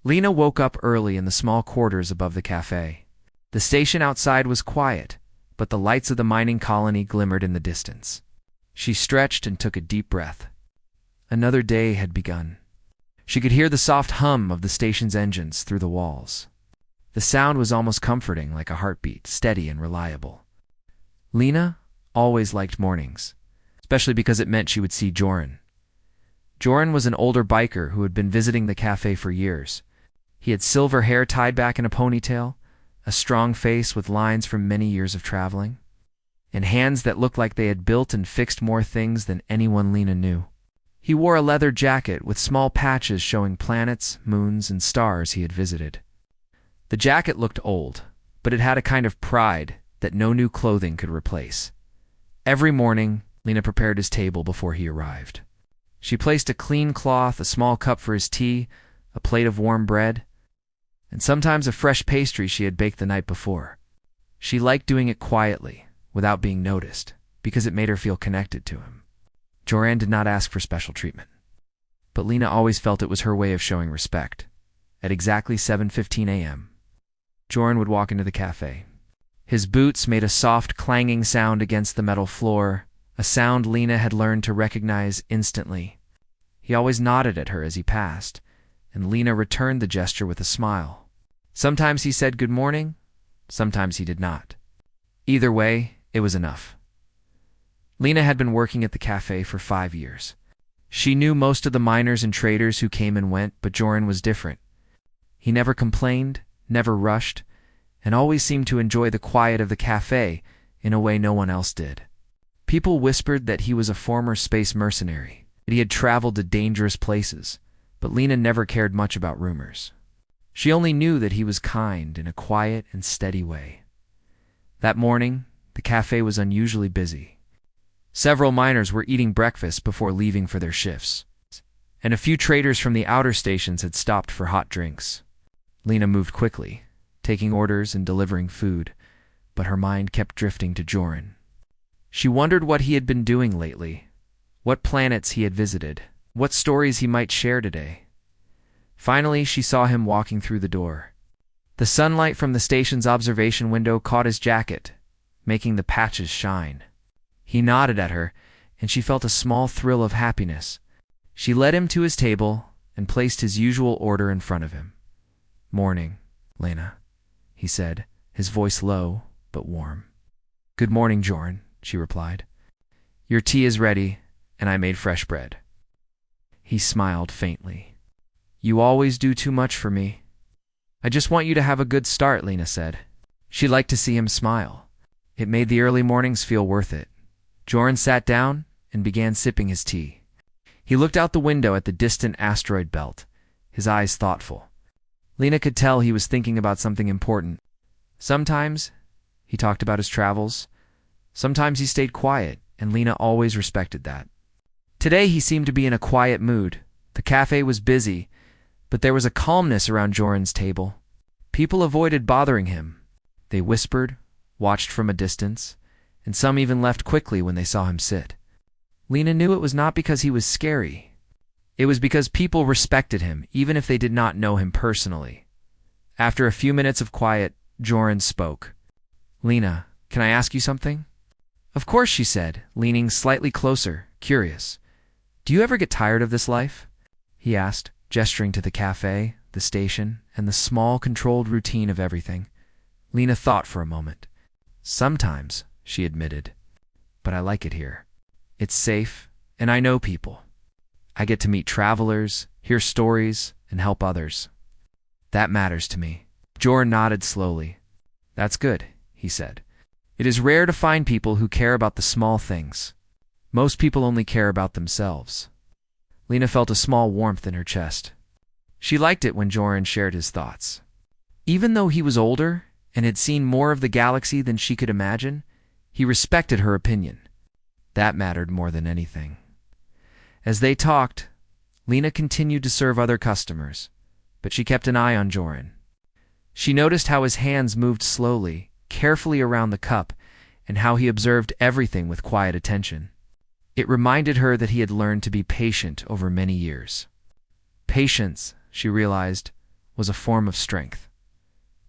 Lena woke up early in the small quarters above the cafe. The station outside was quiet, but the lights of the mining colony glimmered in the distance. She stretched and took a deep breath. Another day had begun. She could hear the soft hum of the station's engines through the walls. The sound was almost comforting, like a heartbeat, steady and reliable. Lena always liked mornings, especially because it meant she would see Joran. Joran was an older biker who had been visiting the cafe for years. He had silver hair tied back in a ponytail, a strong face with lines from many years of traveling, and hands that looked like they had built and fixed more things than anyone Lena knew. He wore a leather jacket with small patches showing planets, moons, and stars he had visited. The jacket looked old, but it had a kind of pride that no new clothing could replace. Every morning, Lena prepared his table before he arrived. She placed a clean cloth, a small cup for his tea, a plate of warm bread, and sometimes a fresh pastry she had baked the night before. She liked doing it quietly, without being noticed, because it made her feel connected to him. Joran did not ask for special treatment, but Lena always felt it was her way of showing respect. At exactly 7:15 a.m., Joran would walk into the cafe. His boots made a soft clanging sound against the metal floor, a sound Lena had learned to recognize instantly. He always nodded at her as he passed, and Lena returned the gesture with a smile. Sometimes he said good morning, sometimes he did not. Either way, it was enough. Lena had been working at the cafe for 5 years. She knew most of the miners and traders who came and went, but Joran was different. He never complained, never rushed, and always seemed to enjoy the quiet of the cafe in a way no one else did. People whispered that he was a former space mercenary, that he had traveled to dangerous places, but Lena never cared much about rumors. She only knew that he was kind in a quiet and steady way. That morning, the cafe was unusually busy. Several miners were eating breakfast before leaving for their shifts, and a few traders from the outer stations had stopped for hot drinks. Lena moved quickly, taking orders and delivering food, but her mind kept drifting to Joran. She wondered what he had been doing lately, what planets he had visited, what stories he might share today. Finally, she saw him walking through the door. The sunlight from the station's observation window caught his jacket, making the patches shine. He nodded at her, and she felt a small thrill of happiness. She led him to his table and placed his usual order in front of him. "Morning, Lena," he said, his voice low but warm. "Good morning, Joran," she replied. "Your tea is ready, and I made fresh bread." He smiled faintly. "You always do too much for me." "I just want you to have a good start," Lena said. She liked to see him smile. It made the early mornings feel worth it. Joran sat down and began sipping his tea. He looked out the window at the distant asteroid belt, his eyes thoughtful. Lena could tell he was thinking about something important. Sometimes he talked about his travels. Sometimes he stayed quiet, and Lena always respected that. Today he seemed to be in a quiet mood. The cafe was busy, but there was a calmness around Joran's table. People avoided bothering him. They whispered, watched from a distance, and some even left quickly when they saw him sit. Lena knew it was not because he was scary. It was because people respected him, even if they did not know him personally. After a few minutes of quiet, Joran spoke. "Lena, can I ask you something?" "Of course," she said, leaning slightly closer, curious. "Do you ever get tired of this life?" he asked, gesturing to the cafe, the station, and the small, controlled routine of everything. Lena thought for a moment. "Sometimes," she admitted, "but I like it here. It's safe, and I know people. I get to meet travelers, hear stories, and help others. That matters to me." Joran nodded slowly. "That's good," he said. "It is rare to find people who care about the small things. Most people only care about themselves." Lena felt a small warmth in her chest. She liked it when Joran shared his thoughts. Even though he was older and had seen more of the galaxy than she could imagine, he respected her opinion. That mattered more than anything. As they talked, Lena continued to serve other customers, but she kept an eye on Joran. She noticed how his hands moved slowly, carefully around the cup, and how he observed everything with quiet attention. It reminded her that he had learned to be patient over many years. Patience, she realized, was a form of strength.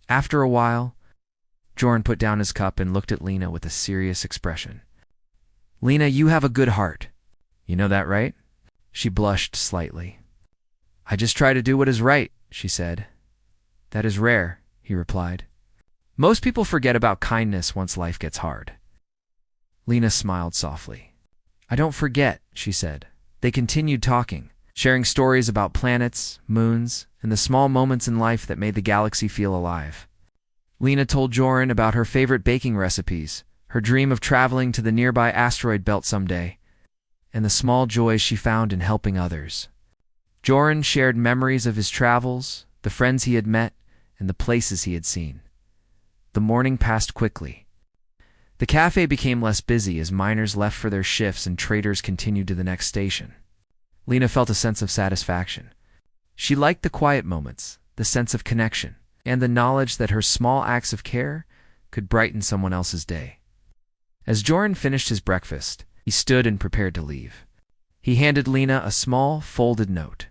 After a while, Joran put down his cup and looked at Lena with a serious expression. "Lena, you have a good heart. You know that, right?" She blushed slightly. "I just try to do what is right," she said. "That is rare," he replied. "Most people forget about kindness once life gets hard." Lena smiled softly. "I don't forget," she said. They continued talking, sharing stories about planets, moons, and the small moments in life that made the galaxy feel alive. Lena told Joran about her favorite baking recipes, her dream of traveling to the nearby asteroid belt someday, and the small joys she found in helping others. Joran shared memories of his travels, the friends he had met, and the places he had seen. The morning passed quickly. The cafe became less busy as miners left for their shifts and traders continued to the next station. Lena felt a sense of satisfaction. She liked the quiet moments, the sense of connection, and the knowledge that her small acts of care could brighten someone else's day. As Joran finished his breakfast, he stood and prepared to leave. He handed Lena a small, folded note.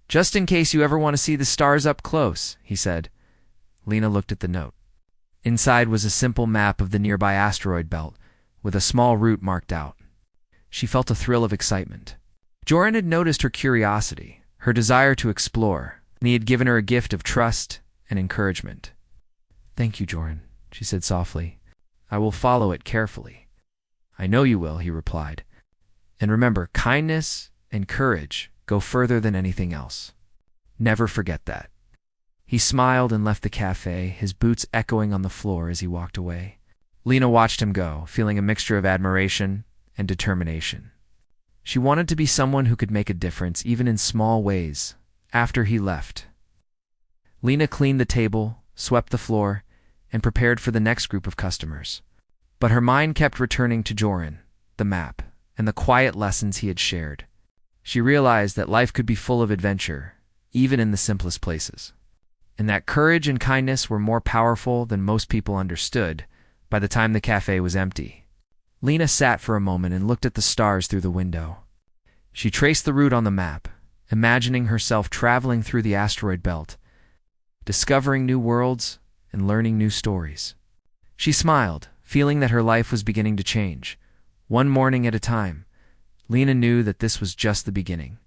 "Just in case you ever want to see the stars up close," he said. Lena looked at the note. Inside was a simple map of the nearby asteroid belt, with a small route marked out. She felt a thrill of excitement. Joran had noticed her curiosity, her desire to explore, and he had given her a gift of trust and encouragement. "Thank you, Joran," she said softly. "I will follow it carefully." "I know you will," he replied. "And remember, kindness and courage go further than anything else. Never forget that." He smiled and left the cafe, his boots echoing on the floor as he walked away. Lena watched him go, feeling a mixture of admiration and determination. She wanted to be someone who could make a difference, even in small ways. After he left, Lena cleaned the table, swept the floor, and prepared for the next group of customers. But her mind kept returning to Joran, the map, and the quiet lessons he had shared. She realized that life could be full of adventure, even in the simplest places, and that courage and kindness were more powerful than most people understood. By the time the cafe was empty, Lena sat for a moment and looked at the stars through the window. She traced the route on the map, imagining herself traveling through the asteroid belt, discovering new worlds and learning new stories. She smiled, feeling that her life was beginning to change. One morning at a time, Lena knew that this was just the beginning.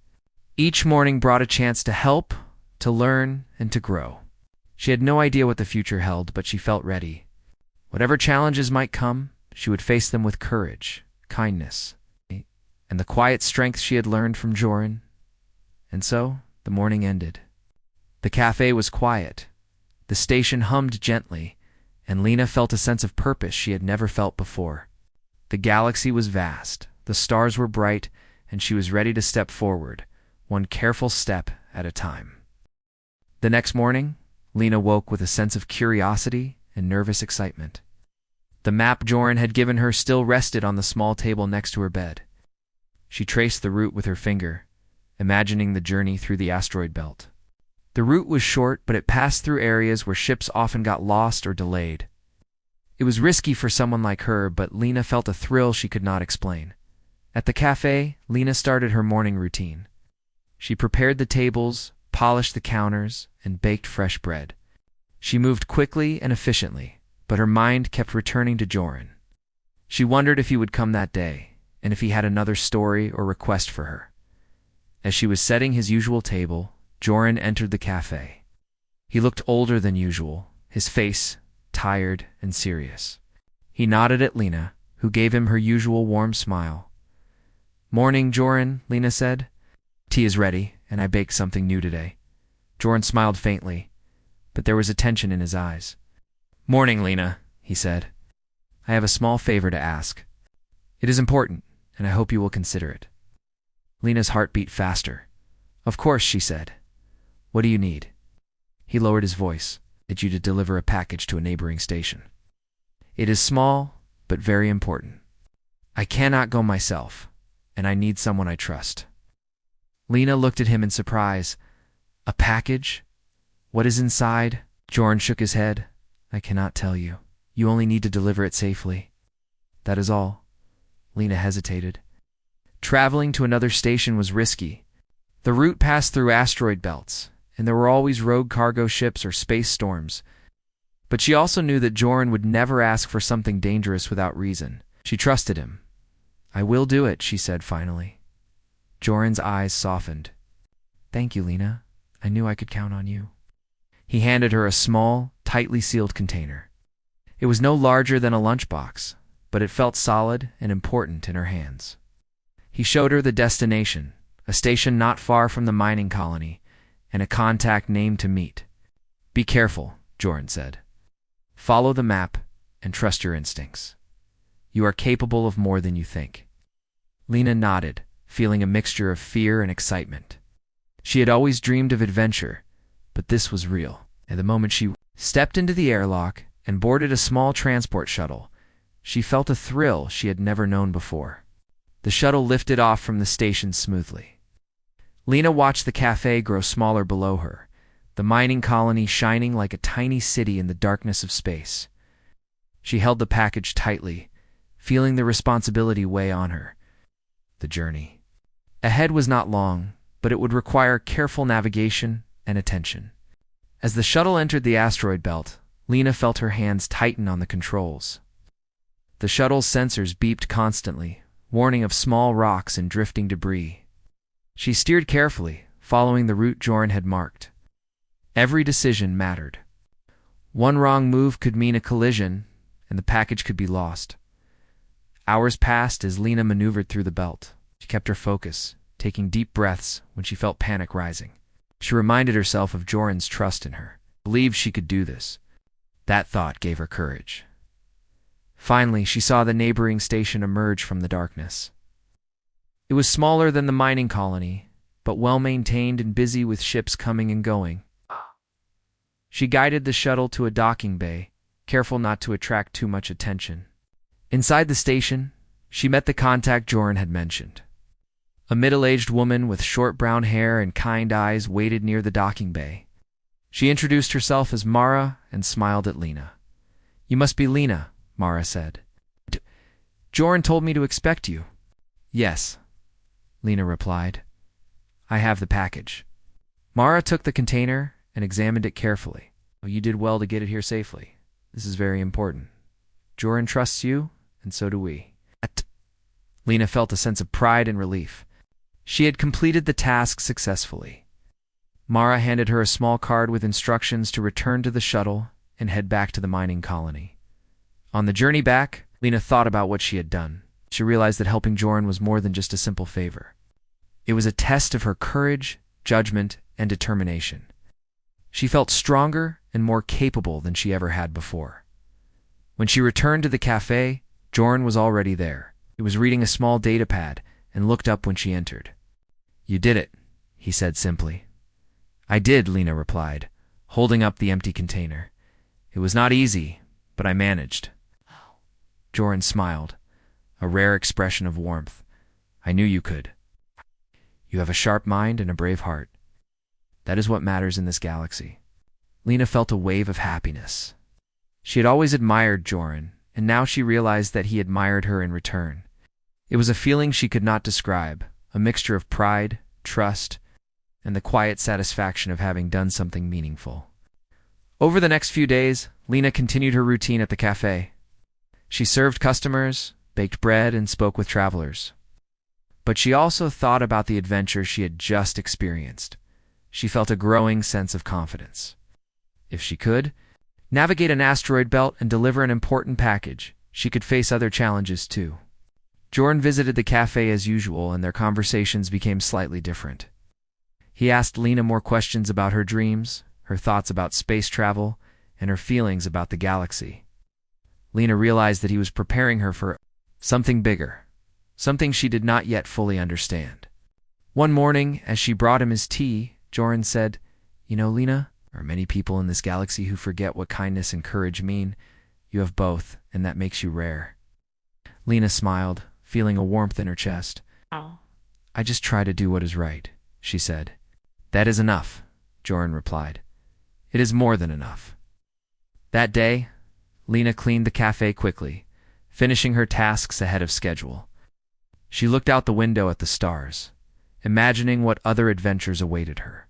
Each morning brought a chance to help, to learn, and to grow. She had no idea what the future held, but she felt ready. Whatever challenges might come, she would face them with courage, kindness, and the quiet strength she had learned from Joran. And so, the morning ended. The cafe was quiet. The station hummed gently, and Lena felt a sense of purpose she had never felt before. The galaxy was vast, the stars were bright, and she was ready to step forward, one careful step at a time. The next morning, Lena woke with a sense of curiosity and nervous excitement. The map Joran had given her still rested on the small table next to her bed. She traced the route with her finger, imagining the journey through the asteroid belt. The route was short, but it passed through areas where ships often got lost or delayed. It was risky for someone like her, but Lena felt a thrill she could not explain. At the cafe, Lena started her morning routine. She prepared the tables, polished the counters, and baked fresh bread. She moved quickly and efficiently, but her mind kept returning to Joran. She wondered if he would come that day, and if he had another story or request for her. As she was setting his usual table, Joran entered the cafe. He looked older than usual, his face tired and serious. He nodded at Lena, who gave him her usual warm smile. "Morning, Joran," Lena said. "Tea is ready, and I baked something new today." Joran smiled faintly, but there was a tension in his eyes. "Morning, Lena," he said. "I have a small favor to ask. It is important, and I hope you will consider it." Lena's heart beat faster. "Of course," she said. "What do you need?" He lowered his voice. "I need you to deliver a package to a neighboring station. It is small, but very important. I cannot go myself, and I need someone I trust." Lena looked at him in surprise. "A package? What is inside?" Joran shook his head. "I cannot tell you. You only need to deliver it safely. That is all." Lena hesitated. Traveling to another station was risky. The route passed through asteroid belts, and there were always rogue cargo ships or space storms. But she also knew that Joran would never ask for something dangerous without reason. She trusted him. "I will do it," she said finally. Joran's eyes softened. "Thank you, Lena. I knew I could count on you." He handed her a small, tightly sealed container. It was no larger than a lunchbox, but it felt solid and important in her hands. He showed her the destination, a station not far from the mining colony, and a contact named to meet. "Be careful," Joran said. "Follow the map and trust your instincts. You are capable of more than you think." Lena nodded, feeling a mixture of fear and excitement. She had always dreamed of adventure, but this was real. At the moment she stepped into the airlock and boarded a small transport shuttle, she felt a thrill she had never known before. The shuttle lifted off from the station smoothly. Lena watched the cafe grow smaller below her, the mining colony shining like a tiny city in the darkness of space. She held the package tightly, feeling the responsibility weigh on her. The journey ahead was not long, but it would require careful navigation and attention. As the shuttle entered the asteroid belt, Lena felt her hands tighten on the controls. The shuttle's sensors beeped constantly, warning of small rocks and drifting debris. She steered carefully, following the route Joran had marked. Every decision mattered. One wrong move could mean a collision, and the package could be lost. Hours passed as Lena maneuvered through the belt. She kept her focus, taking deep breaths when she felt panic rising. She reminded herself of Joran's trust in her, believed she could do this. That thought gave her courage. Finally, she saw the neighboring station emerge from the darkness. It was smaller than the mining colony, but well-maintained and busy with ships coming and going. She guided the shuttle to a docking bay, careful not to attract too much attention. Inside the station, she met the contact Joran had mentioned. A middle-aged woman with short brown hair and kind eyes waited near the docking bay. She introduced herself as Mara and smiled at Lena. "You must be Lena," Mara said. "Joran told me to expect you." "Yes," Lena replied. "I have the package." Mara took the container and examined it carefully. "You did well to get it here safely. This is very important. Joran trusts you, and so do we." Lena felt a sense of pride and relief. She had completed the task successfully. Mara handed her a small card with instructions to return to the shuttle and head back to the mining colony. On the journey back, Lena thought about what she had done. She realized that helping Joran was more than just a simple favor. It was a test of her courage, judgment, and determination. She felt stronger and more capable than she ever had before. When she returned to the cafe, Joran was already there. He was reading a small data pad and looked up when she entered. "You did it," he said simply. "I did," Lena replied, holding up the empty container. "It was not easy, but I managed." Joran smiled, a rare expression of warmth. "I knew you could. You have a sharp mind and a brave heart. That is what matters in this galaxy." Lena felt a wave of happiness. She had always admired Joran, and now she realized that he admired her in return. It was a feeling she could not describe, a mixture of pride, trust, and the quiet satisfaction of having done something meaningful. Over the next few days, Lena continued her routine at the cafe. She served customers, baked bread, and spoke with travelers. But she also thought about the adventure she had just experienced. She felt a growing sense of confidence. If she could navigate an asteroid belt and deliver an important package, she could face other challenges too. Joran visited the cafe as usual, and their conversations became slightly different. He asked Lena more questions about her dreams, her thoughts about space travel, and her feelings about the galaxy. Lena realized that he was preparing her for something bigger, something she did not yet fully understand. One morning, as she brought him his tea, Joran said, "You know, Lena, there are many people in this galaxy who forget what kindness and courage mean. You have both, and that makes you rare." Lena smiled, feeling a warmth in her chest. Oh. "I just try to do what is right," she said. "That is enough," Joran replied. "It is more than enough." That day, Lena cleaned the cafe quickly, finishing her tasks ahead of schedule. She looked out the window at the stars, imagining what other adventures awaited her.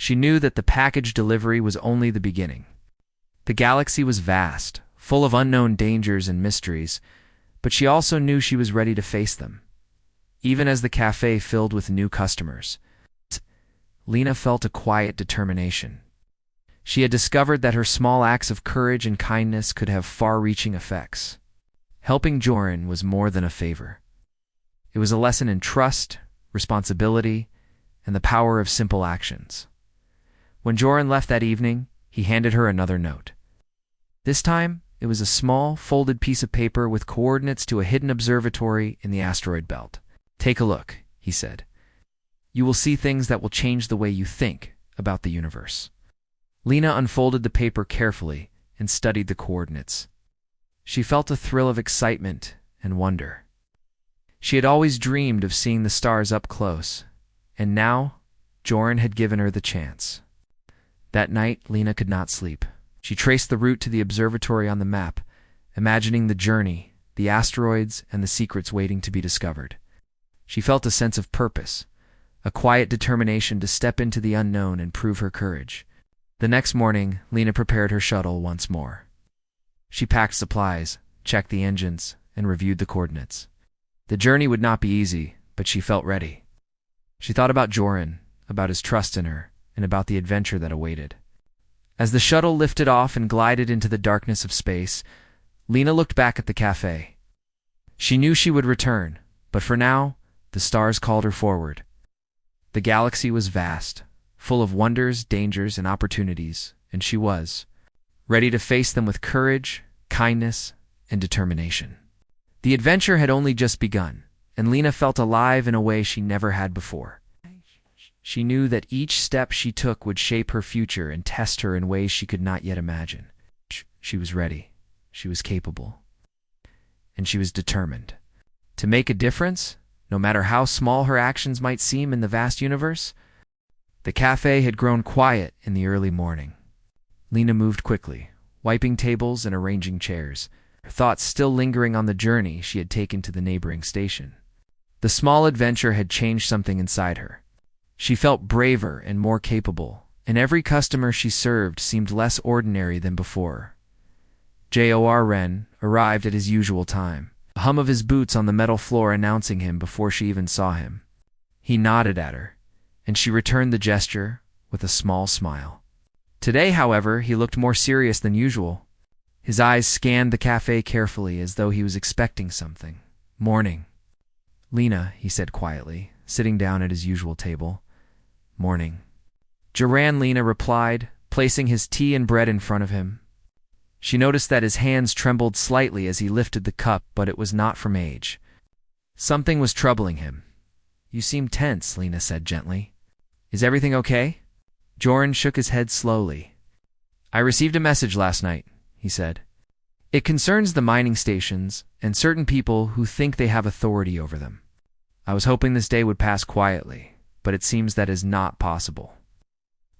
She knew that the package delivery was only the beginning. The galaxy was vast, full of unknown dangers and mysteries, but she also knew she was ready to face them. Even as the cafe filled with new customers, Lena felt a quiet determination. She had discovered that her small acts of courage and kindness could have far-reaching effects. Helping Joran was more than a favor. It was a lesson in trust, responsibility, and the power of simple actions. When Joran left that evening, he handed her another note. This time, it was a small, folded piece of paper with coordinates to a hidden observatory in the asteroid belt. "Take a look," he said. "You will see things that will change the way you think about the universe." Lena unfolded the paper carefully and studied the coordinates. She felt a thrill of excitement and wonder. She had always dreamed of seeing the stars up close, and now Joran had given her the chance. That night, Lena could not sleep. She traced the route to the observatory on the map, imagining the journey, the asteroids, and the secrets waiting to be discovered. She felt a sense of purpose, a quiet determination to step into the unknown and prove her courage. The next morning, Lena prepared her shuttle once more. She packed supplies, checked the engines, and reviewed the coordinates. The journey would not be easy, but she felt ready. She thought about Joran, about his trust in her, and about the adventure that awaited. As the shuttle lifted off and glided into the darkness of space, Lena looked back at the cafe. She knew she would return, but for now, the stars called her forward. The galaxy was vast, full of wonders, dangers, and opportunities, and she was ready to face them with courage, kindness, and determination. The adventure had only just begun, and Lena felt alive in a way she never had before. She knew that each step she took would shape her future and test her in ways she could not yet imagine. She was ready, she was capable, and she was determined to make a difference, no matter how small her actions might seem in the vast universe. The cafe had grown quiet in the early morning. Lena moved quickly, wiping tables and arranging chairs, her thoughts still lingering on the journey she had taken to the neighboring station. The small adventure had changed something inside her. She felt braver and more capable, and every customer she served seemed less ordinary than before. Jor Ren arrived at his usual time, a hum of his boots on the metal floor announcing him before she even saw him. He nodded at her, and she returned the gesture with a small smile. Today, however, he looked more serious than usual. His eyes scanned the cafe carefully as though he was expecting something. "Morning." "Lena," he said quietly, sitting down at his usual table. "Morning." Joran, Lena replied, placing his tea and bread in front of him. She noticed that his hands trembled slightly as he lifted the cup, but it was not from age. Something was troubling him. "You seem tense," Lena said gently. "Is everything okay?" Joran shook his head slowly. "I received a message last night," he said. "It concerns the mining stations and certain people who think they have authority over them. I was hoping this day would pass quietly, but it seems that is not possible."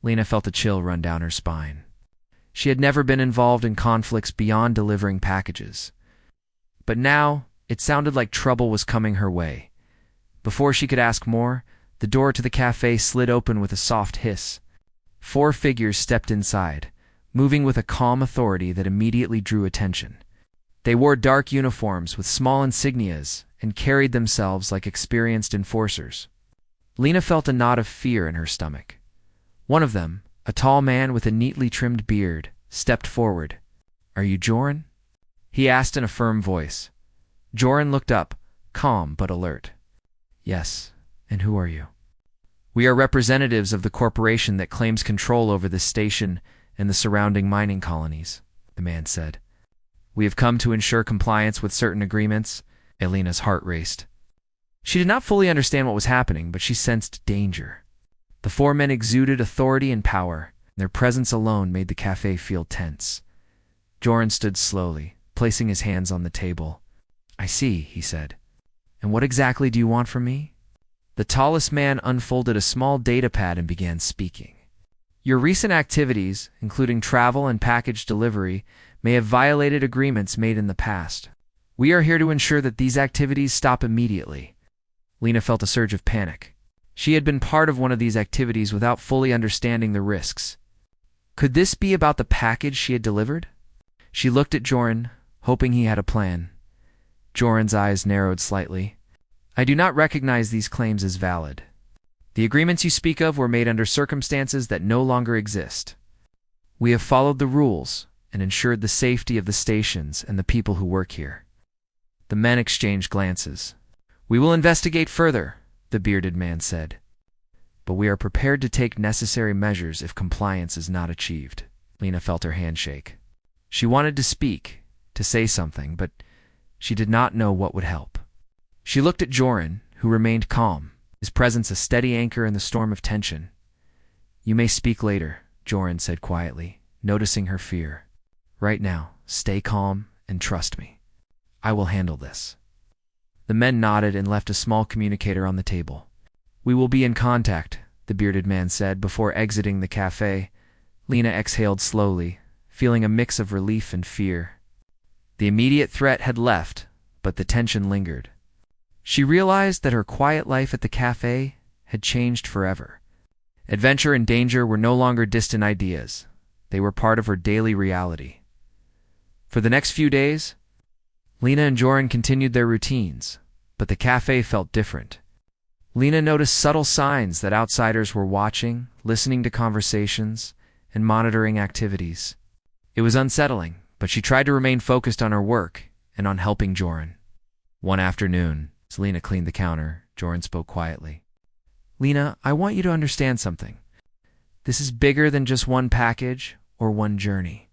Lena felt a chill run down her spine. She had never been involved in conflicts beyond delivering packages. But now, it sounded like trouble was coming her way. Before she could ask more, the door to the cafe slid open with a soft hiss. 4 figures stepped inside, moving with a calm authority that immediately drew attention. They wore dark uniforms with small insignias and carried themselves like experienced enforcers. Lena felt a knot of fear in her stomach. One of them, a tall man with a neatly trimmed beard, stepped forward. "Are you Joran?" he asked in a firm voice. Joran looked up, calm but alert. "Yes, and who are you?" "We are representatives of the corporation that claims control over this station and the surrounding mining colonies," the man said. "We have come to ensure compliance with certain agreements." Elena's heart raced. She did not fully understand what was happening, but she sensed danger. The 4 men exuded authority and power. Their presence alone made the cafe feel tense. Joran stood slowly, placing his hands on the table. "I see," he said. "And what exactly do you want from me?" The tallest man unfolded a small data pad and began speaking. "Your recent activities, including travel and package delivery, may have violated agreements made in the past. We are here to ensure that these activities stop immediately." Lena felt a surge of panic. She had been part of one of these activities without fully understanding the risks. Could this be about the package she had delivered? She looked at Joran, hoping he had a plan. Joran's eyes narrowed slightly. I do not recognize these claims as valid. The agreements you speak of were made under circumstances that no longer exist. We have followed the rules and ensured the safety of the stations and the people who work here. The men exchanged glances. We will investigate further, the bearded man said. But we are prepared to take necessary measures if compliance is not achieved. Lena felt her hand shake. She wanted to speak, to say something, but she did not know what would help. She looked at Joran, who remained calm, his presence a steady anchor in the storm of tension. You may speak later, Joran said quietly, noticing her fear. Right now, stay calm and trust me. I will handle this. The men nodded and left a small communicator on the table. We will be in contact, the bearded man said before exiting the cafe. Lena exhaled slowly, feeling a mix of relief and fear. The immediate threat had left, but the tension lingered. She realized that her quiet life at the cafe had changed forever. Adventure and danger were no longer distant ideas. They were part of her daily reality. For the next few days, Lena and Joran continued their routines, but the cafe felt different. Lena noticed subtle signs that outsiders were watching, listening to conversations, and monitoring activities. It was unsettling, but she tried to remain focused on her work and on helping Joran. One afternoon, as Lena cleaned the counter, Joran spoke quietly. Lena, I want you to understand something. This is bigger than just one package or one journey.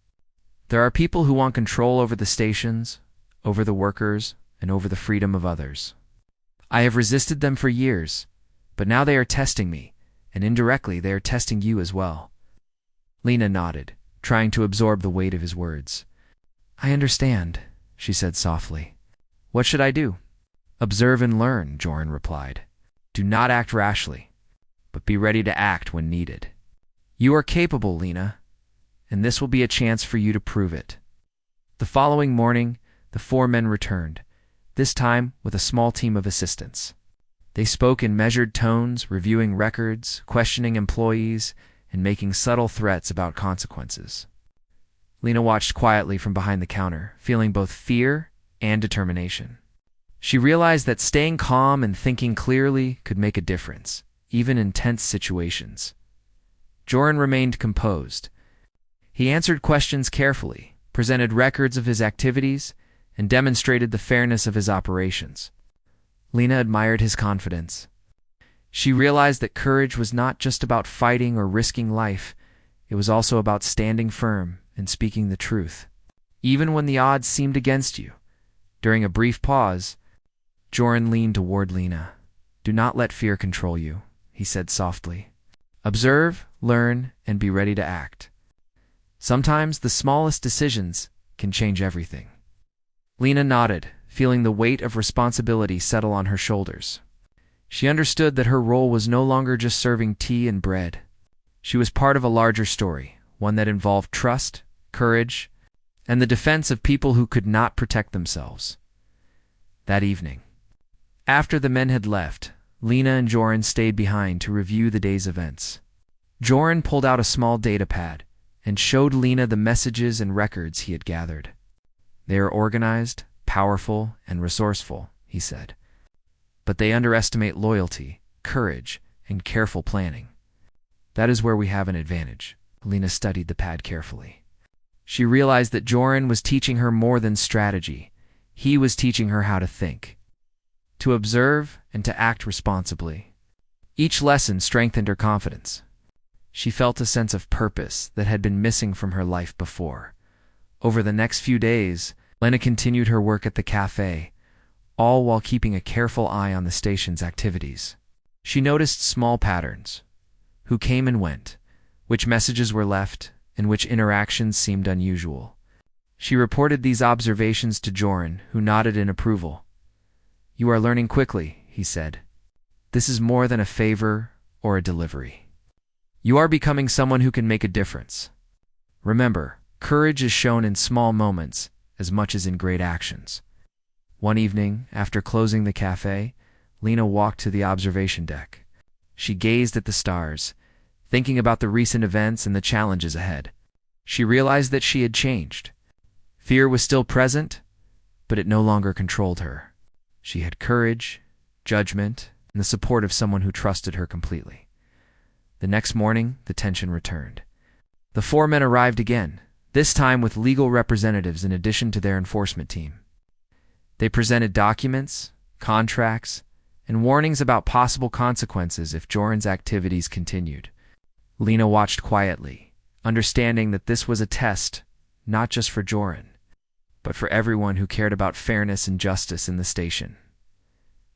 There are people who want control over the stations, over the workers, and over the freedom of others. I have resisted them for years, but now they are testing me, and indirectly they are testing you as well. Lena nodded, trying to absorb the weight of his words. I understand, she said softly. What should I do? Observe and learn, Joran replied. Do not act rashly, but be ready to act when needed. You are capable, Lena, and this will be a chance for you to prove it. The following morning, the four men returned, this time with a small team of assistants. They spoke in measured tones, reviewing records, questioning employees, and making subtle threats about consequences. Lena watched quietly from behind the counter, feeling both fear and determination. She realized that staying calm and thinking clearly could make a difference, even in tense situations. Joran remained composed. He answered questions carefully, presented records of his activities, and demonstrated the fairness of his operations. Lena admired his confidence. She realized that courage was not just about fighting or risking life, it was also about standing firm and speaking the truth, even when the odds seemed against you. During a brief pause, Joran leaned toward Lena. Do not let fear control you, he said softly. Observe, learn, and be ready to act. Sometimes the smallest decisions can change everything. Lena nodded, feeling the weight of responsibility settle on her shoulders. She understood that her role was no longer just serving tea and bread. She was part of a larger story, one that involved trust, courage, and the defense of people who could not protect themselves. That evening, after the men had left, Lena and Joran stayed behind to review the day's events. Joran pulled out a small data pad and showed Lena the messages and records he had gathered. They are organized, powerful, and resourceful, he said. But they underestimate loyalty, courage, and careful planning. That is where we have an advantage. Lena studied the pad carefully. She realized that Joran was teaching her more than strategy. He was teaching her how to think, to observe, and to act responsibly. Each lesson strengthened her confidence. She felt a sense of purpose that had been missing from her life before. Over the next few days, Lena continued her work at the cafe, all while keeping a careful eye on the station's activities. She noticed small patterns: who came and went, which messages were left, and which interactions seemed unusual. She reported these observations to Joran, who nodded in approval. You are learning quickly, he said. This is more than a favor or a delivery. You are becoming someone who can make a difference. Remember, courage is shown in small moments as much as in great actions. One evening, after closing the cafe, Lena walked to the observation deck. She gazed at the stars, thinking about the recent events and the challenges ahead. She realized that she had changed. Fear was still present, but it no longer controlled her. She had courage, judgment, and the support of someone who trusted her completely. The next morning, the tension returned. The four men arrived again, this time with legal representatives in addition to their enforcement team. They presented documents, contracts, and warnings about possible consequences if Joran's activities continued. Lena watched quietly, understanding that this was a test, not just for Joran, but for everyone who cared about fairness and justice in the station.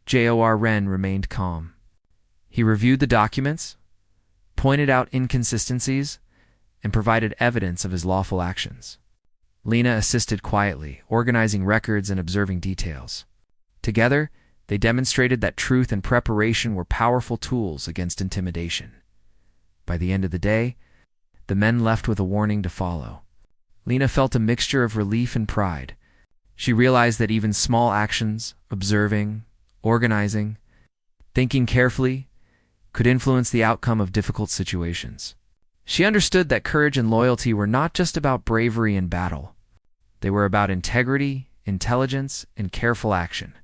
Jor Ren remained calm. He reviewed the documents, pointed out inconsistencies, and provided evidence of his lawful actions. Lena assisted quietly, organizing records and observing details. Together, they demonstrated that truth and preparation were powerful tools against intimidation. By the end of the day, the men left with a warning to follow. Lena felt a mixture of relief and pride. She realized that even small actions, observing, organizing, thinking carefully, could influence the outcome of difficult situations. She understood that courage and loyalty were not just about bravery in battle. They were about integrity, intelligence, and careful action.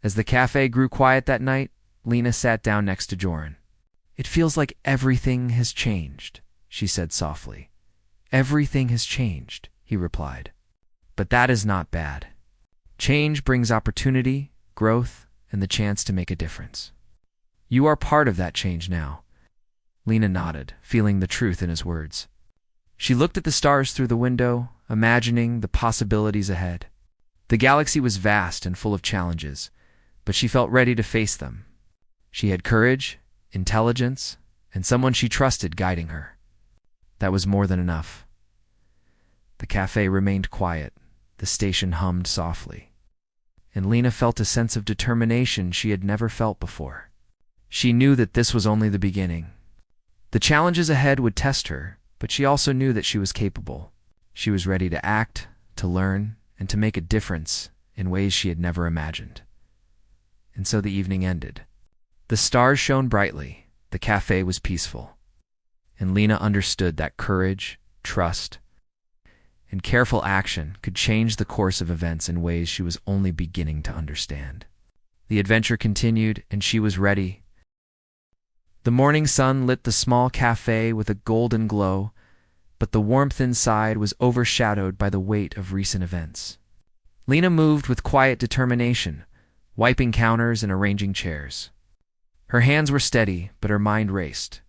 As the cafe grew quiet that night, Lena sat down next to Joran. "It feels like everything has changed," she said softly. "Everything has changed," he replied. "But that is not bad. Change brings opportunity, growth, and the chance to make a difference. You are part of that change now." Lena nodded, feeling the truth in his words. She looked at the stars through the window, imagining the possibilities ahead. The galaxy was vast and full of challenges, but she felt ready to face them. She had courage, intelligence, and someone she trusted guiding her. That was more than enough. The cafe remained quiet. The station hummed softly. And Lena felt a sense of determination she had never felt before. She knew that this was only the beginning. The challenges ahead would test her, but she also knew that she was capable. She was ready to act, to learn, and to make a difference in ways she had never imagined. And so the evening ended. The stars shone brightly, the cafe was peaceful, and Lena understood that courage, trust, and careful action could change the course of events in ways she was only beginning to understand. The adventure continued, and she was ready. The morning sun lit the small cafe with a golden glow, but the warmth inside was overshadowed by the weight of recent events. Lena moved with quiet determination, wiping counters and arranging chairs. Her hands were steady, but her mind raced.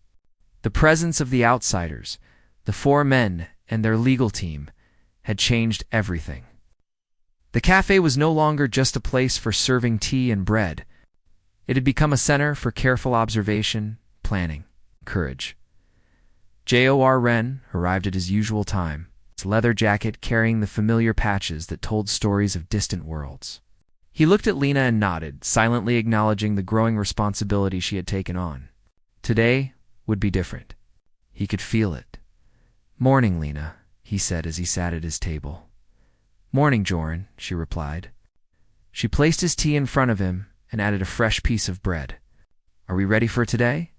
The presence of the outsiders, the four men and their legal team, had changed everything. The cafe was no longer just a place for serving tea and bread. It had become a center for careful observation, planning, courage. Jor Ren arrived at his usual time, his leather jacket carrying the familiar patches that told stories of distant worlds. He looked at Lena and nodded, silently acknowledging the growing responsibility she had taken on. Today would be different. He could feel it. "Morning, Lena," he said as he sat at his table. "Morning, Joran," she replied. She placed his tea in front of him and added a fresh piece of bread. "Are we ready for today?"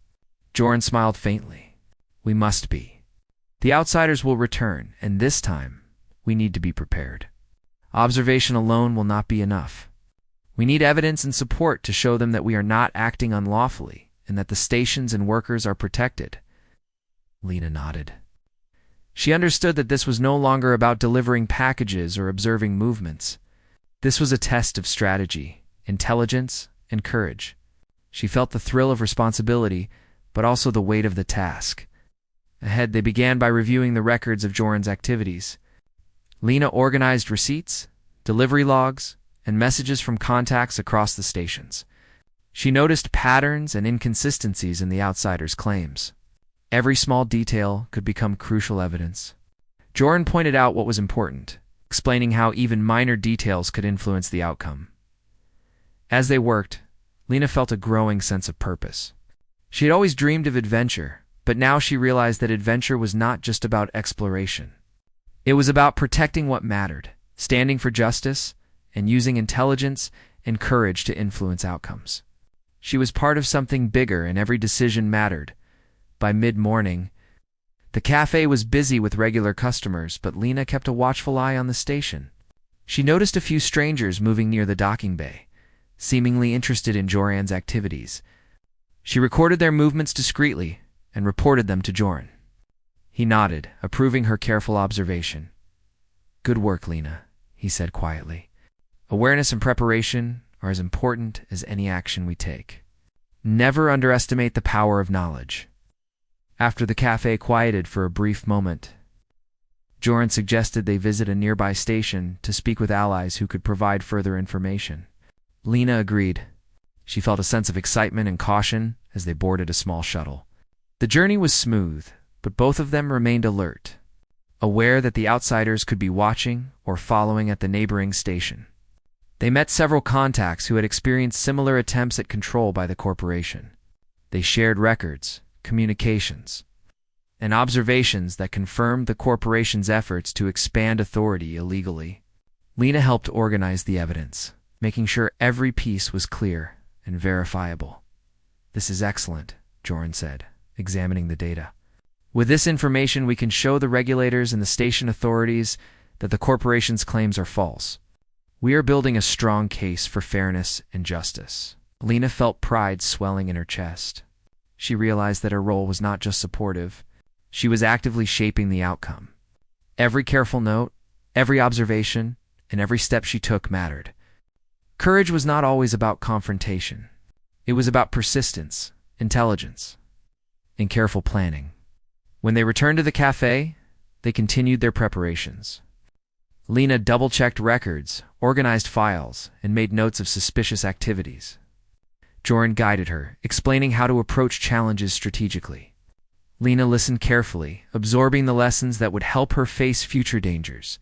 Joran smiled faintly. "We must be. The outsiders will return, and this time, we need to be prepared. Observation alone will not be enough. We need evidence and support to show them that we are not acting unlawfully and that the stations and workers are protected." Lena nodded. She understood that this was no longer about delivering packages or observing movements. This was a test of strategy, intelligence, and courage. She felt the thrill of responsibility, but also the weight of the task. Ahead, they began by reviewing the records of Joran's activities. Lena organized receipts, delivery logs, and messages from contacts across the stations. She noticed patterns and inconsistencies in the outsiders' claims. Every small detail could become crucial evidence. Joran pointed out what was important, explaining how even minor details could influence the outcome. As they worked, Lena felt a growing sense of purpose. She had always dreamed of adventure, but now she realized that adventure was not just about exploration. It was about protecting what mattered, standing for justice, and using intelligence and courage to influence outcomes. She was part of something bigger, and every decision mattered. By mid-morning, the cafe was busy with regular customers, but Lena kept a watchful eye on the station. She noticed a few strangers moving near the docking bay, seemingly interested in Joran's activities. She recorded their movements discreetly and reported them to Joran. He nodded, approving her careful observation. "Good work, Lena," he said quietly. "Awareness and preparation are as important as any action we take. Never underestimate the power of knowledge." After the cafe quieted for a brief moment, Joran suggested they visit a nearby station to speak with allies who could provide further information. Lena agreed. She felt a sense of excitement and caution as they boarded a small shuttle. The journey was smooth, but both of them remained alert, aware that the outsiders could be watching or following at the neighboring station. They met several contacts who had experienced similar attempts at control by the corporation. They shared records, communications, and observations that confirmed the corporation's efforts to expand authority illegally. Lena helped organize the evidence, making sure every piece was clear and verifiable. "This is excellent," Joran said, examining the data. "With this information, we can show the regulators and the station authorities that the corporation's claims are false. We are building a strong case for fairness and justice." Lena felt pride swelling in her chest. She realized that her role was not just supportive. She was actively shaping the outcome. Every careful note, every observation, and every step she took mattered. Courage was not always about confrontation. It was about persistence, intelligence, and careful planning. When they returned to the cafe, they continued their preparations. Lena double-checked records, organized files, and made notes of suspicious activities. Joran guided her, explaining how to approach challenges strategically. Lena listened carefully, absorbing the lessons that would help her face future dangers.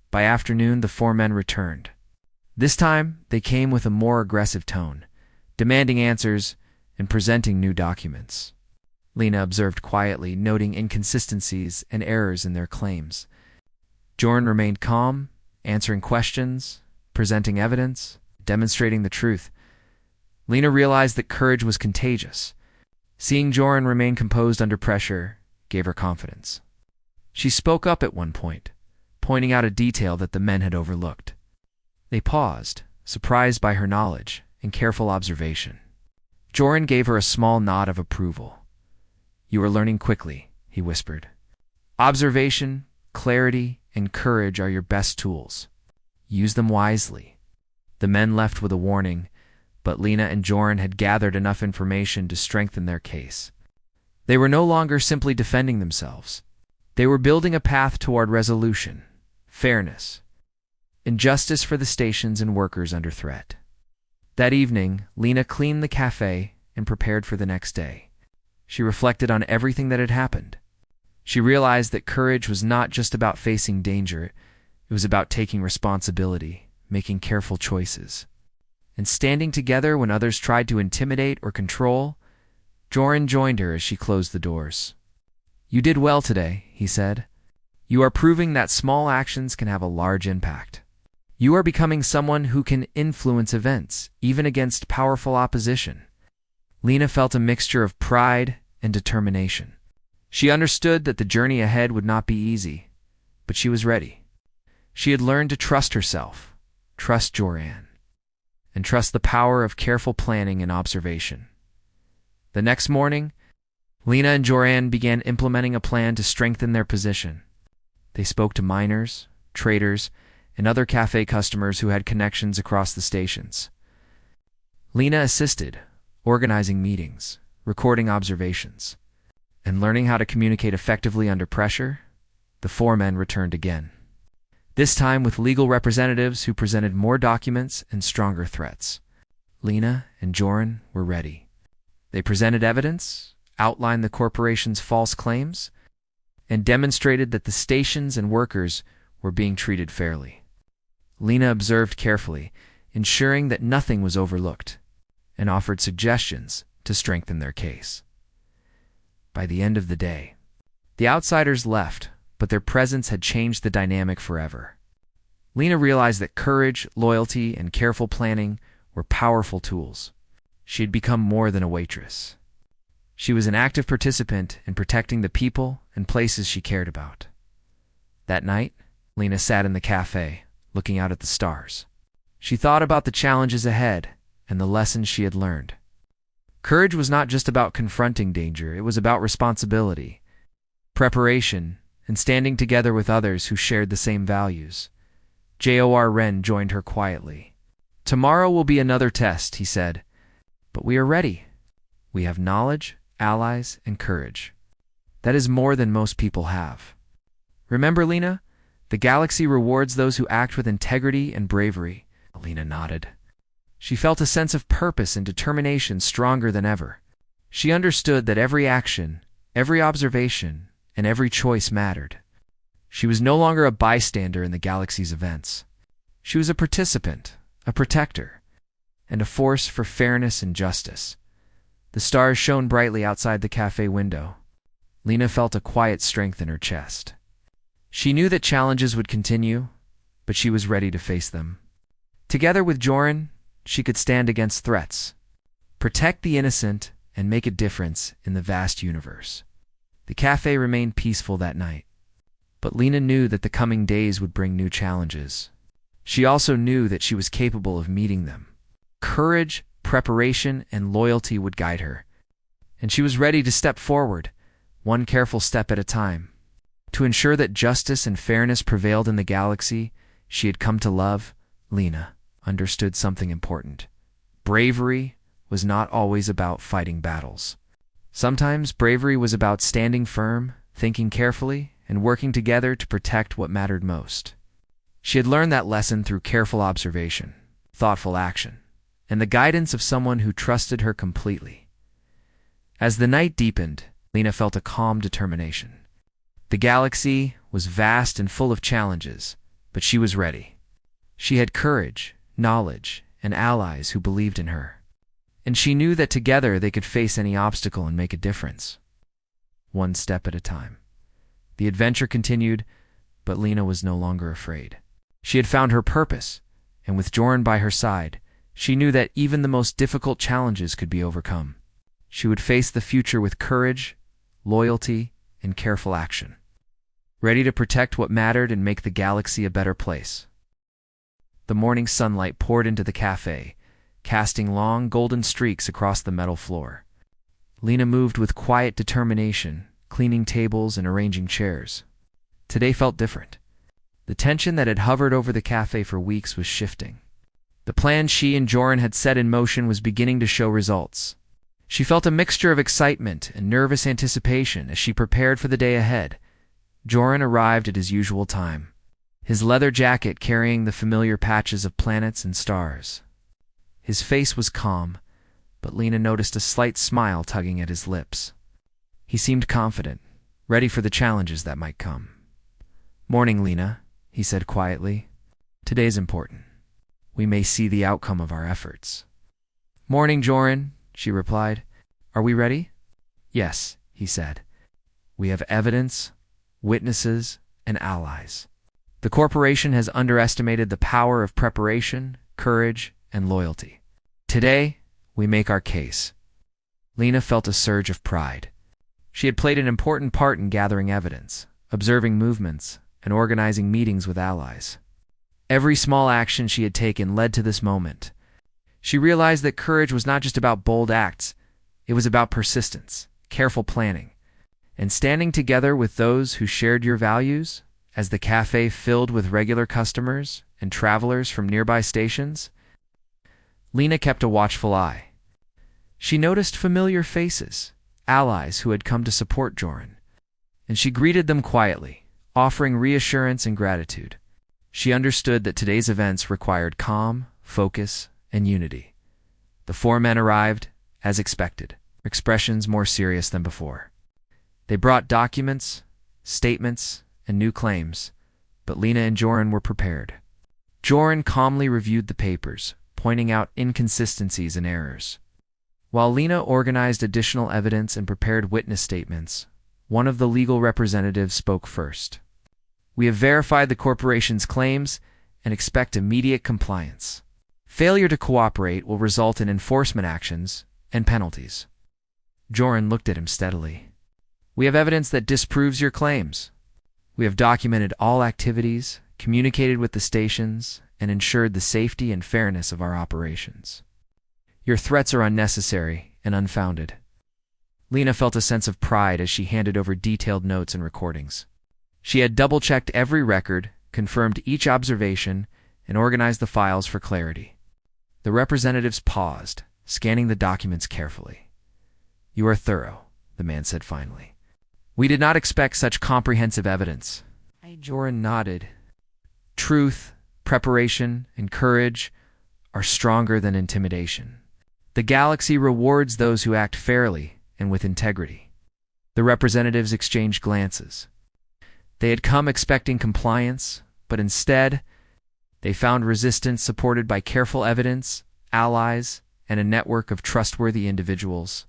By afternoon, the four men returned. This time, they came with a more aggressive tone, demanding answers and presenting new documents. Lena observed quietly, noting inconsistencies and errors in their claims. Joran remained calm, answering questions, presenting evidence, demonstrating the truth. Lena realized that courage was contagious. Seeing Joran remain composed under pressure gave her confidence. She spoke up at one point, pointing out a detail that the men had overlooked. They paused, surprised by her knowledge and careful observation. Joran gave her a small nod of approval. "You are learning quickly," he whispered. "Observation, clarity, and courage are your best tools. Use them wisely." The men left with a warning, but Lena and Joran had gathered enough information to strengthen their case. They were no longer simply defending themselves. They were building a path toward resolution, fairness, and justice for the stations and workers under threat. That evening, Lena cleaned the cafe and prepared for the next day. She reflected on everything that had happened. She realized that courage was not just about facing danger, it was about taking responsibility, making careful choices, and standing together when others tried to intimidate or control. Joran joined her as she closed the doors. "You did well today," he said. "You are proving that small actions can have a large impact. You are becoming someone who can influence events, even against powerful opposition." Lena felt a mixture of pride and determination. She understood that the journey ahead would not be easy, but she was ready. She had learned to trust herself, trust Joran, and trust the power of careful planning and observation. The next morning, Lena and Joran began implementing a plan to strengthen their position. They spoke to miners, traders, and other cafe customers who had connections across the stations. Lena assisted, organizing meetings, recording observations, and learning how to communicate effectively under pressure. The four men returned again, this time with legal representatives who presented more documents and stronger threats. Lena and Joran were ready. They presented evidence, outlined the corporation's false claims, and demonstrated that the stations and workers were being treated fairly. Lena observed carefully, ensuring that nothing was overlooked, and offered suggestions to strengthen their case. By the end of the day, the outsiders left, but their presence had changed the dynamic forever. Lena realized that courage, loyalty, and careful planning were powerful tools. she had become more than a waitress. She was an active participant in protecting the people and places she cared about. That night, Lena sat in the cafe, looking out at the stars. She thought about the challenges ahead and the lessons she had learned. Courage was not just about confronting danger, it was about responsibility, preparation, and standing together with others who shared the same values. Jor Ren joined her quietly. "Tomorrow will be another test," he said, "but we are ready. We have knowledge, allies, and courage. That is more than most people have. Remember, Lena, the galaxy rewards those who act with integrity and bravery." Lena nodded. She felt a sense of purpose and determination stronger than ever. She understood that every action, every observation, and every choice mattered. She was no longer a bystander in the galaxy's events. She was a participant, a protector, and a force for fairness and justice. The stars shone brightly outside the cafe window. Lena felt a quiet strength in her chest. She knew that challenges would continue, but she was ready to face them. Together with Joran, she could stand against threats, protect the innocent, and make a difference in the vast universe. The cafe remained peaceful that night, but Lena knew that the coming days would bring new challenges. She also knew that she was capable of meeting them. Courage, preparation, and loyalty would guide her, and she was ready to step forward, one careful step at a time. To ensure that justice and fairness prevailed in the galaxy she had come to love, Lena understood something important. Bravery was not always about fighting battles. Sometimes bravery was about standing firm, thinking carefully, and working together to protect what mattered most. She had learned that lesson through careful observation, thoughtful action, and the guidance of someone who trusted her completely. As the night deepened, Lena felt a calm determination. The galaxy was vast and full of challenges, but she was ready. She had courage, knowledge, and allies who believed in her. And she knew that together they could face any obstacle and make a difference. One step at a time. The adventure continued, but Lena was no longer afraid. She had found her purpose, and with Joran by her side, she knew that even the most difficult challenges could be overcome. She would face the future with courage, loyalty, and careful action, ready to protect what mattered and make the galaxy a better place. The morning sunlight poured into the cafe, casting long golden streaks across the metal floor. Lena moved with quiet determination, cleaning tables and arranging chairs. Today felt different. The tension that had hovered over the cafe for weeks was shifting. The plan she and Joran had set in motion was beginning to show results. She felt a mixture of excitement and nervous anticipation as she prepared for the day ahead. Joran arrived at his usual time, his leather jacket carrying the familiar patches of planets and stars. His face was calm, but Lena noticed a slight smile tugging at his lips. He seemed confident, ready for the challenges that might come. "Morning, Lena," he said quietly. "Today's important. We may see the outcome of our efforts." "Morning, Joran," she replied. "Are we ready?" "Yes," he said. "We have evidence, witnesses, and allies. The corporation has underestimated the power of preparation, courage, and loyalty. Today, we make our case." Lena felt a surge of pride. She had played an important part in gathering evidence, observing movements, and organizing meetings with allies. Every small action she had taken led to this moment. She realized that courage was not just about bold acts, it was about persistence, careful planning, and standing together with those who shared your values. As the cafe filled with regular customers and travelers from nearby stations, Lena kept a watchful eye. She noticed familiar faces, allies who had come to support Joran, and she greeted them quietly, offering reassurance and gratitude. She understood that today's events required calm, focus, and unity. The four men arrived, as expected, expressions more serious than before. They brought documents, statements, and new claims, but Lena and Joran were prepared. Joran calmly reviewed the papers, pointing out inconsistencies and errors. While Lena organized additional evidence and prepared witness statements, one of the legal representatives spoke first. "We have verified the corporation's claims and expect immediate compliance." Failure to cooperate will result in enforcement actions and penalties. Joran looked at him steadily. We have evidence that disproves your claims. We have documented all activities, communicated with the stations, and ensured the safety and fairness of our operations. Your threats are unnecessary and unfounded. Lena felt a sense of pride as she handed over detailed notes and recordings. She had double-checked every record, confirmed each observation, and organized the files for clarity. The representatives paused, scanning the documents carefully. You are thorough, the man said finally. We did not expect such comprehensive evidence. Joran nodded. Truth, preparation, and courage are stronger than intimidation. The galaxy rewards those who act fairly and with integrity. The representatives exchanged glances. They had come expecting compliance, but instead, they found resistance supported by careful evidence, allies, and a network of trustworthy individuals.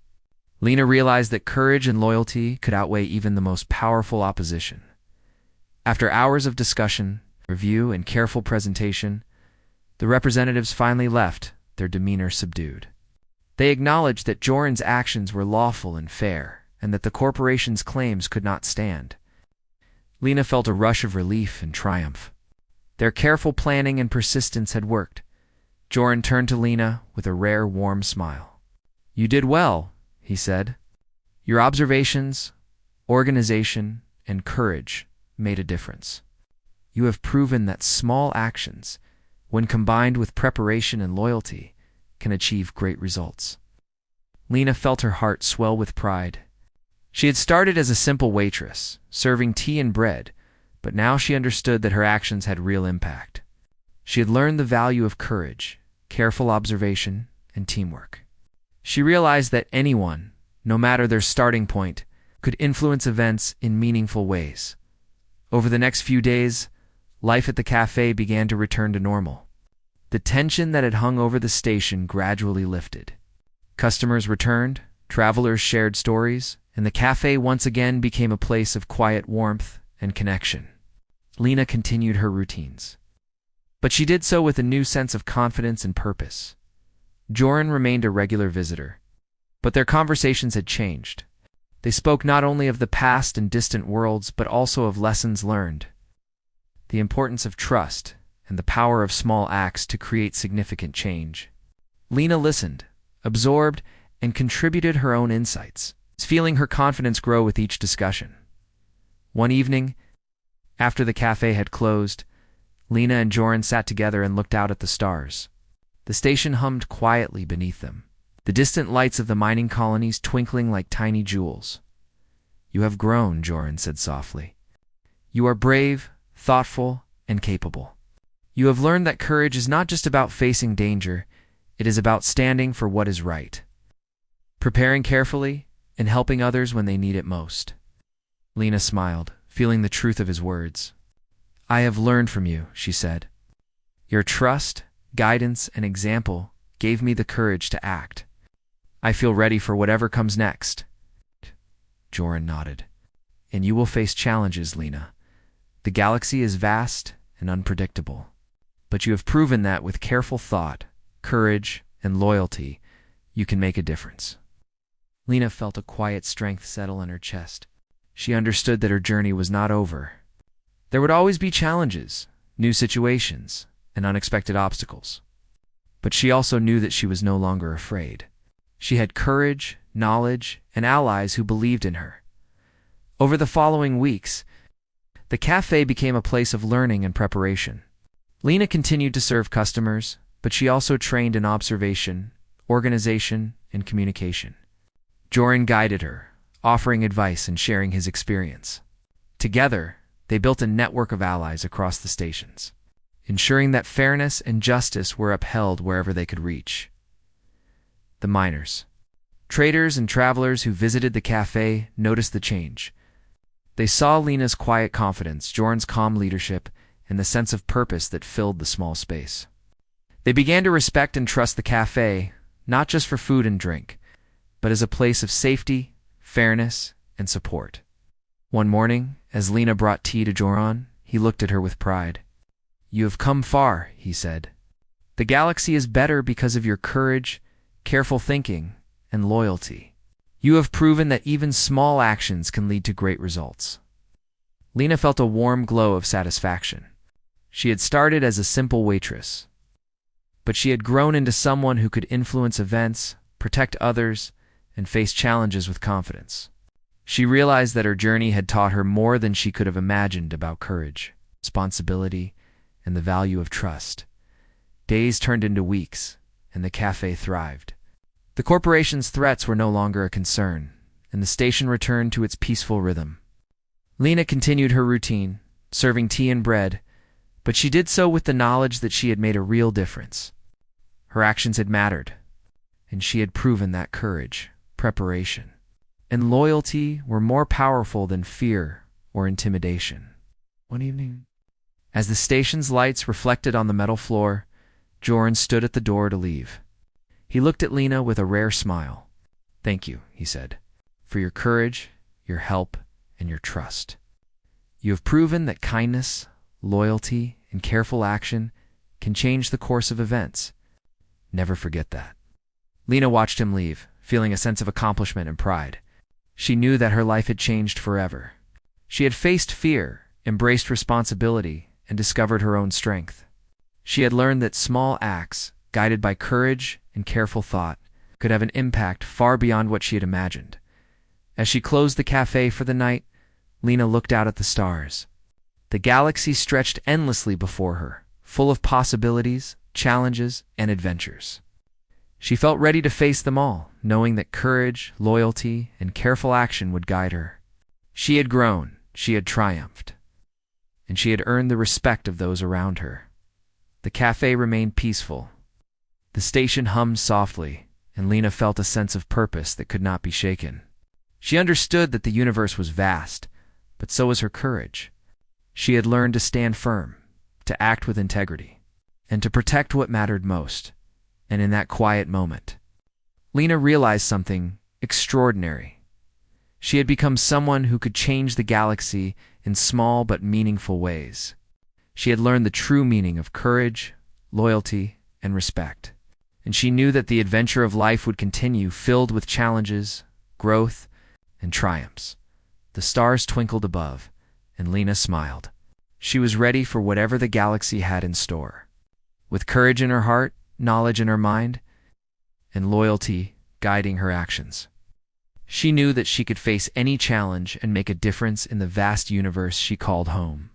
Lena realized that courage and loyalty could outweigh even the most powerful opposition. After hours of discussion, review, and careful presentation, the representatives finally left, their demeanor subdued. They acknowledged that Joran's actions were lawful and fair, and that the corporation's claims could not stand. Lena felt a rush of relief and triumph. Their careful planning and persistence had worked. Joran turned to Lena with a rare, warm smile. You did well, he said. Your observations, organization, and courage made a difference. You have proven that small actions, when combined with preparation and loyalty, can achieve great results. Lena felt her heart swell with pride. She had started as a simple waitress, serving tea and bread, but now she understood that her actions had real impact. She had learned the value of courage, careful observation, and teamwork. She realized that anyone, no matter their starting point, could influence events in meaningful ways. Over the next few days, life at the cafe began to return to normal. The tension that had hung over the station gradually lifted. Customers returned, travelers shared stories, and the cafe once again became a place of quiet warmth and connection. Lena continued her routines. But she did so with a new sense of confidence and purpose. Joran remained a regular visitor, but their conversations had changed. They spoke not only of the past and distant worlds, but also of lessons learned, the importance of trust, and the power of small acts to create significant change. Lena listened, absorbed, and contributed her own insights, feeling her confidence grow with each discussion. One evening, after the cafe had closed, Lena and Joran sat together and looked out at the stars. The station hummed quietly beneath them, the distant lights of the mining colonies twinkling like tiny jewels. You have grown, Joran said softly. You are brave, thoughtful, and capable. You have learned that courage is not just about facing danger, it is about standing for what is right, preparing carefully, and helping others when they need it most. Lena smiled, feeling the truth of his words. I have learned from you, she said. Your trust, guidance, and example gave me the courage to act. I feel ready for whatever comes next. Joran nodded. And you will face challenges, Lena. The galaxy is vast and unpredictable, but you have proven that with careful thought, courage, and loyalty, you can make a difference. Lena felt a quiet strength settle in her chest. She understood that her journey was not over. There would always be challenges, new situations, and unexpected obstacles. But she also knew that she was no longer afraid. She had courage, knowledge, and allies who believed in her. Over the following weeks, the cafe became a place of learning and preparation. Lena continued to serve customers, but she also trained in observation, organization, and communication. Joran guided her, offering advice and sharing his experience. Together, they built a network of allies across the stations, ensuring that fairness and justice were upheld wherever they could reach. The miners, traders, and travelers who visited the cafe noticed the change. They saw Lena's quiet confidence, Joran's calm leadership, and the sense of purpose that filled the small space. They began to respect and trust the cafe, not just for food and drink, but as a place of safety, fairness, and support. One morning, as Lena brought tea to Joran, he looked at her with pride. You have come far, he said. The galaxy is better because of your courage, careful thinking, and loyalty. You have proven that even small actions can lead to great results. Lena felt a warm glow of satisfaction. She had started as a simple waitress, but she had grown into someone who could influence events, protect others, and face challenges with confidence. She realized that her journey had taught her more than she could have imagined about courage, responsibility, and the value of trust. Days turned into weeks, and the cafe thrived. The corporation's threats were no longer a concern, and the station returned to its peaceful rhythm. Lena continued her routine, serving tea and bread, but she did so with the knowledge that she had made a real difference. Her actions had mattered, and she had proven that courage, preparation, and loyalty were more powerful than fear or intimidation. One evening, as the station's lights reflected on the metal floor, Joran stood at the door to leave. He looked at Lena with a rare smile. "Thank you," he said, "for your courage, your help, and your trust. You have proven that kindness, loyalty, and careful action can change the course of events. Never forget that." Lena watched him leave, feeling a sense of accomplishment and pride. She knew that her life had changed forever. She had faced fear, embraced responsibility, and discovered her own strength. She had learned that small acts, guided by courage and careful thought, could have an impact far beyond what she had imagined. As she closed the cafe for the night, Lena looked out at the stars. The galaxy stretched endlessly before her, full of possibilities, challenges, and adventures. She felt ready to face them all, knowing that courage, loyalty, and careful action would guide her. She had grown, she had triumphed, and she had earned the respect of those around her. The cafe remained peaceful. The station hummed softly, and Lena felt a sense of purpose that could not be shaken. She understood that the universe was vast, but so was her courage. She had learned to stand firm, to act with integrity, and to protect what mattered most. And in that quiet moment, Lena realized something extraordinary. She had become someone who could change the galaxy in small but meaningful ways. She had learned the true meaning of courage, loyalty, and respect. And she knew that the adventure of life would continue, filled with challenges, growth, and triumphs. The stars twinkled above, and Lena smiled. She was ready for whatever the galaxy had in store. With courage in her heart, knowledge in her mind, and loyalty guiding her actions, she knew that she could face any challenge and make a difference in the vast universe she called home.